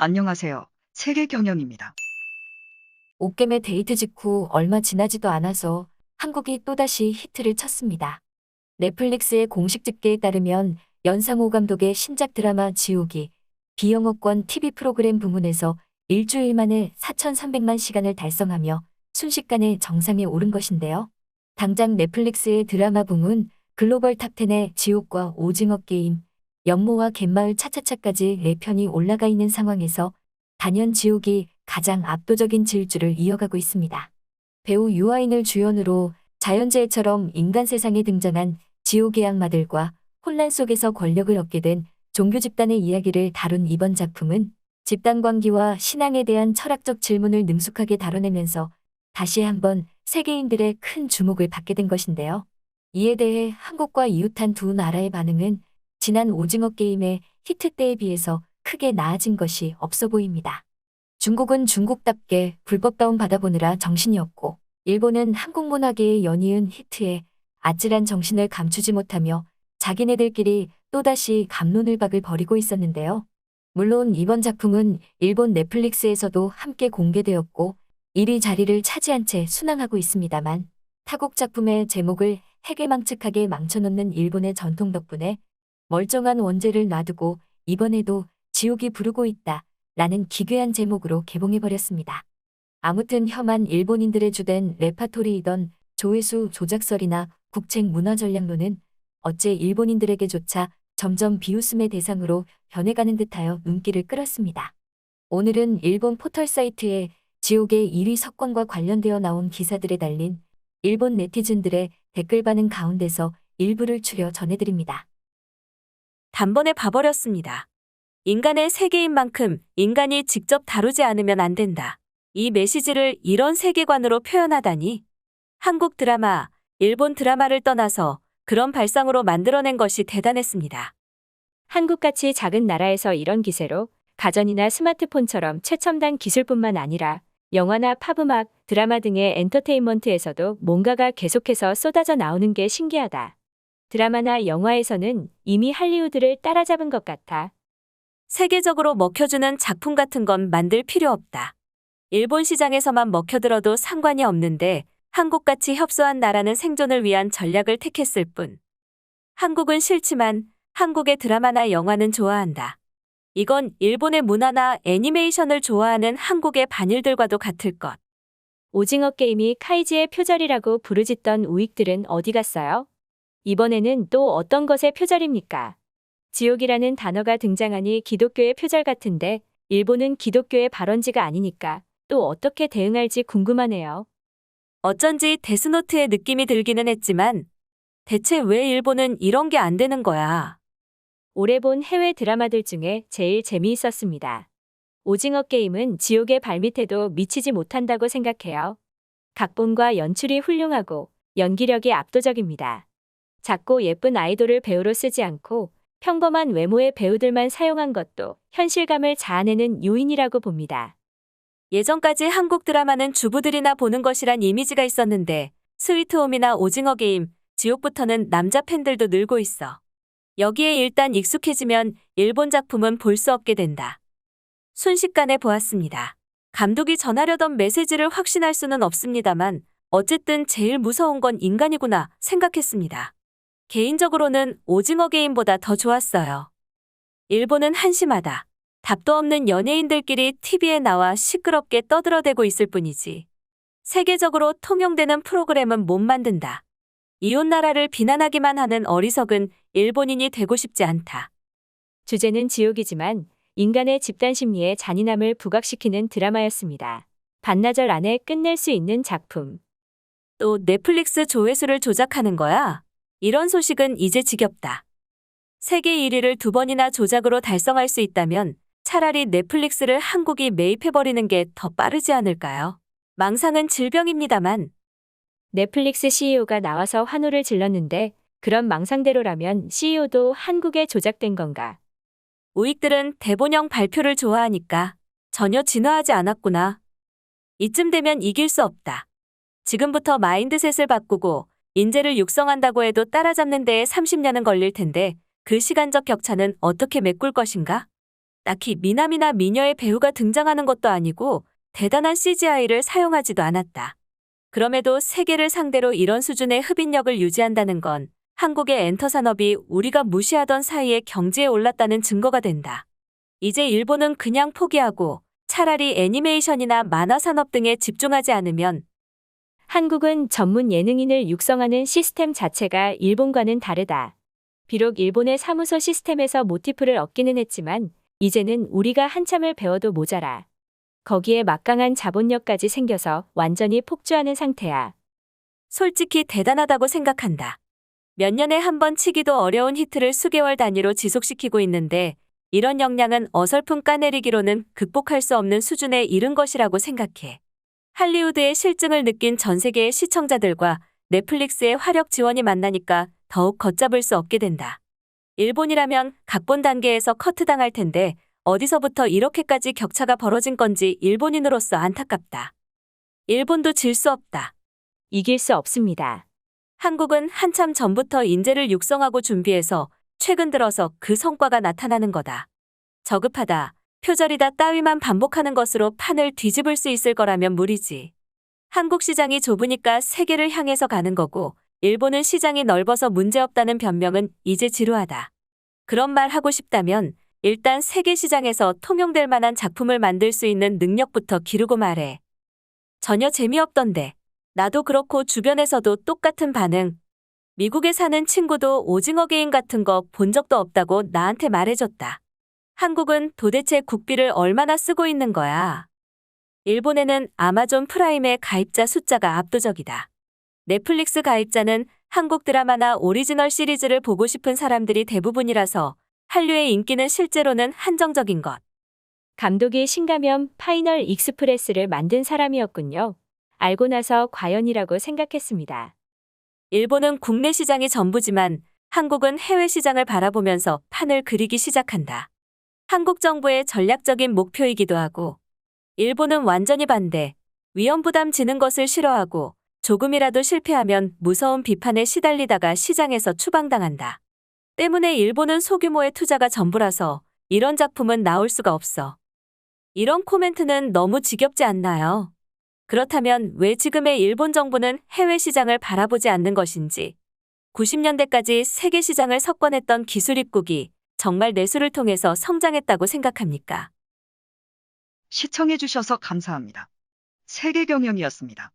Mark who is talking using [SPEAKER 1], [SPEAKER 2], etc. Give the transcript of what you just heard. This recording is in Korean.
[SPEAKER 1] 안녕하세요. 세계경영입니다.
[SPEAKER 2] 옥겜의 데이트 직후 얼마 지나지도 않아서 한국이 또다시 히트를 쳤습니다. 넷플릭스의 공식 집계에 따르면 연상호 감독의 신작 드라마 지옥이 비영어권 TV 프로그램 부문에서 일주일 만에 4,300만 시간을 달성하며 순식간에 정상에 오른 것인데요. 당장 넷플릭스의 드라마 부문 글로벌 탑10에 지옥과 오징어 게임, 연모와 갯마을 차차차까지 4편이 올라가 있는 상황에서 단연 지옥이 가장 압도적인 질주를 이어가고 있습니다. 배우 유아인을 주연으로 자연재해처럼 인간 세상에 등장한 지옥의 악마들과 혼란 속에서 권력을 얻게 된 종교 집단의 이야기를 다룬 이번 작품은 집단 관계와 신앙에 대한 철학적 질문을 능숙하게 다뤄내면서 다시 한번 세계인들의 큰 주목을 받게 된 것인데요. 이에 대해 한국과 이웃한 두 나라의 반응은 지난 오징어 게임의 히트 때에 비해서 크게 나아진 것이 없어 보입니다. 중국은 중국답게 불법 다운 받아보느라 정신이 없고, 일본은 한국 문화계의 연이은 히트에 아찔한 정신을 감추지 못하며 자기네들끼리 또다시 갑론을박을 벌이고 있었는데요. 물론 이번 작품은 일본 넷플릭스에서도 함께 공개되었고 1위 자리를 차지한 채 순항하고 있습니다만, 타국 작품의 제목을 해괴망측하게 망쳐놓는 일본의 전통 덕분에 멀쩡한 원제를 놔두고 이번에도 지옥이 부르고 있다 라는 기괴한 제목으로 개봉해버렸습니다. 아무튼 혐한 일본인들의 주된 레파토리이던 조회수 조작설이나 국책 문화전략론은 어째 일본인들에게조차 점점 비웃음의 대상으로 변해가는 듯하여 눈길을 끌었습니다. 오늘은 일본 포털 사이트에 지옥의 1위 석권과 관련되어 나온 기사들에 달린 일본 네티즌들의 댓글 반응 가운데서 일부를 추려 전해드립니다.
[SPEAKER 3] 단번에 봐버렸습니다. 인간의 세계인 만큼 인간이 직접 다루지 않으면 안 된다. 이 메시지를 이런 세계관으로 표현하다니. 한국 드라마, 일본 드라마를 떠나서 그런 발상으로 만들어낸 것이 대단했습니다.
[SPEAKER 4] 한국같이 작은 나라에서 이런 기세로 가전이나 스마트폰처럼 최첨단 기술뿐만 아니라 영화나 팝음악, 드라마 등의 엔터테인먼트에서도 뭔가가 계속해서 쏟아져 나오는 게 신기하다. 드라마나 영화에서는 이미 할리우드를 따라잡은 것 같아.
[SPEAKER 3] 세계적으로 먹혀주는 작품 같은 건 만들 필요 없다. 일본 시장에서만 먹혀들어도 상관이 없는데 한국같이 협소한 나라는 생존을 위한 전략을 택했을 뿐. 한국은 싫지만 한국의 드라마나 영화는 좋아한다. 이건 일본의 문화나 애니메이션을 좋아하는 한국의 반일들과도 같을 것.
[SPEAKER 4] 오징어 게임이 카이지의 표절이라고 부르짖던 우익들은 어디 갔어요? 이번에는 또 어떤 것의 표절입니까? 지옥이라는 단어가 등장하니 기독교의 표절 같은데 일본은 기독교의 발원지가 아니니까 또 어떻게 대응할지 궁금하네요.
[SPEAKER 3] 어쩐지 데스노트의 느낌이 들기는 했지만 대체 왜 일본은 이런 게 안 되는 거야?
[SPEAKER 4] 올해 본 해외 드라마들 중에 제일 재미있었습니다. 오징어 게임은 지옥의 발밑에도 미치지 못한다고 생각해요. 각본과 연출이 훌륭하고 연기력이 압도적입니다. 작고 예쁜 아이돌을 배우로 쓰지 않고 평범한 외모의 배우들만 사용한 것도 현실감을 자아내는 요인이라고 봅니다.
[SPEAKER 3] 예전까지 한국 드라마는 주부들이나 보는 것이란 이미지가 있었는데 스위트홈이나 오징어 게임, 지옥부터는 남자 팬들도 늘고 있어. 여기에 일단 익숙해지면 일본 작품은 볼 수 없게 된다. 순식간에 보았습니다. 감독이 전하려던 메시지를 확신할 수는 없습니다만 어쨌든 제일 무서운 건 인간이구나 생각했습니다. 개인적으로는 오징어 게임보다 더 좋았어요. 일본은 한심하다. 답도 없는 연예인들끼리 TV에 나와 시끄럽게 떠들어대고 있을 뿐이지. 세계적으로 통용되는 프로그램은 못 만든다. 이웃나라를 비난하기만 하는 어리석은 일본인이 되고 싶지 않다.
[SPEAKER 4] 주제는 지옥이지만 인간의 집단 심리에 잔인함을 부각시키는 드라마였습니다. 반나절 안에 끝낼 수 있는 작품.
[SPEAKER 3] 또 넷플릭스 조회수를 조작하는 거야? 이런 소식은 이제 지겹다. 세계 1위를 2번이나 조작으로 달성할 수 있다면 차라리 넷플릭스를 한국이 매입해버리는 게 더 빠르지 않을까요? 망상은 질병입니다만.
[SPEAKER 4] 넷플릭스 CEO가 나와서 환호를 질렀는데 그런 망상대로라면 CEO도 한국에 조작된 건가?
[SPEAKER 3] 우익들은 대본형 발표를 좋아하니까 전혀 진화하지 않았구나. 이쯤 되면 이길 수 없다. 지금부터 마인드셋을 바꾸고 인재를 육성한다고 해도 따라잡는 데에 30년은 걸릴 텐데 그 시간적 격차는 어떻게 메꿀 것인가? 딱히 미남이나 미녀의 배우가 등장하는 것도 아니고 대단한 CGI를 사용하지도 않았다. 그럼에도 세계를 상대로 이런 수준의 흡인력을 유지한다는 건 한국의 엔터 산업이 우리가 무시하던 사이에 경지에 올랐다는 증거가 된다. 이제 일본은 그냥 포기하고 차라리 애니메이션이나 만화 산업 등에 집중하지 않으면
[SPEAKER 4] 한국은 전문 예능인을 육성하는 시스템 자체가 일본과는 다르다. 비록 일본의 사무소 시스템에서 모티프를 얻기는 했지만 이제는 우리가 한참을 배워도 모자라. 거기에 막강한 자본력까지 생겨서 완전히 폭주하는 상태야.
[SPEAKER 3] 솔직히 대단하다고 생각한다. 몇 년에 한 번 치기도 어려운 히트를 수개월 단위로 지속시키고 있는데 이런 역량은 어설픈 까내리기로는 극복할 수 없는 수준에 이른 것이라고 생각해. 할리우드의 실증을 느낀 전 세계의 시청자들과 넷플릭스의 화력 지원이 만나니까 더욱 걷잡을 수 없게 된다. 일본이라면 각본 단계에서 커트당할 텐데 어디서부터 이렇게까지 격차가 벌어진 건지 일본인으로서 안타깝다. 일본도 질 수 없다.
[SPEAKER 4] 이길 수 없습니다.
[SPEAKER 3] 한국은 한참 전부터 인재를 육성하고 준비해서 최근 들어서 그 성과가 나타나는 거다. 저급하다, 표절이다 따위만 반복하는 것으로 판을 뒤집을 수 있을 거라면 무리지. 한국 시장이 좁으니까 세계를 향해서 가는 거고 일본은 시장이 넓어서 문제없다는 변명은 이제 지루하다. 그런 말 하고 싶다면 일단 세계 시장에서 통용될 만한 작품을 만들 수 있는 능력부터 기르고 말해. 전혀 재미없던데. 나도 그렇고 주변에서도 똑같은 반응. 미국에 사는 친구도 오징어 게임 같은 거 본 적도 없다고 나한테 말해줬다. 한국은 도대체 국비를 얼마나 쓰고 있는 거야? 일본에는 아마존 프라임의 가입자 숫자가 압도적이다. 넷플릭스 가입자는 한국 드라마나 오리지널 시리즈를 보고 싶은 사람들이 대부분이라서 한류의 인기는 실제로는 한정적인 것.
[SPEAKER 4] 감독이 신가면 파이널 익스프레스를 만든 사람이었군요. 알고 나서 과연이라고 생각했습니다.
[SPEAKER 3] 일본은 국내 시장이 전부지만 한국은 해외 시장을 바라보면서 판을 그리기 시작한다. 한국 정부의 전략적인 목표이기도 하고 일본은 완전히 반대, 위험부담 지는 것을 싫어하고 조금이라도 실패하면 무서운 비판에 시달리다가 시장에서 추방당한다. 때문에 일본은 소규모의 투자가 전부라서 이런 작품은 나올 수가 없어. 이런 코멘트는 너무 지겹지 않나요? 그렇다면 왜 지금의 일본 정부는 해외 시장을 바라보지 않는 것인지, 90년대까지 세계 시장을 석권했던 기술 입국이 정말 내수를 통해서 성장했다고 생각합니까?
[SPEAKER 1] 시청해주셔서 감사합니다. 세계경영이었습니다.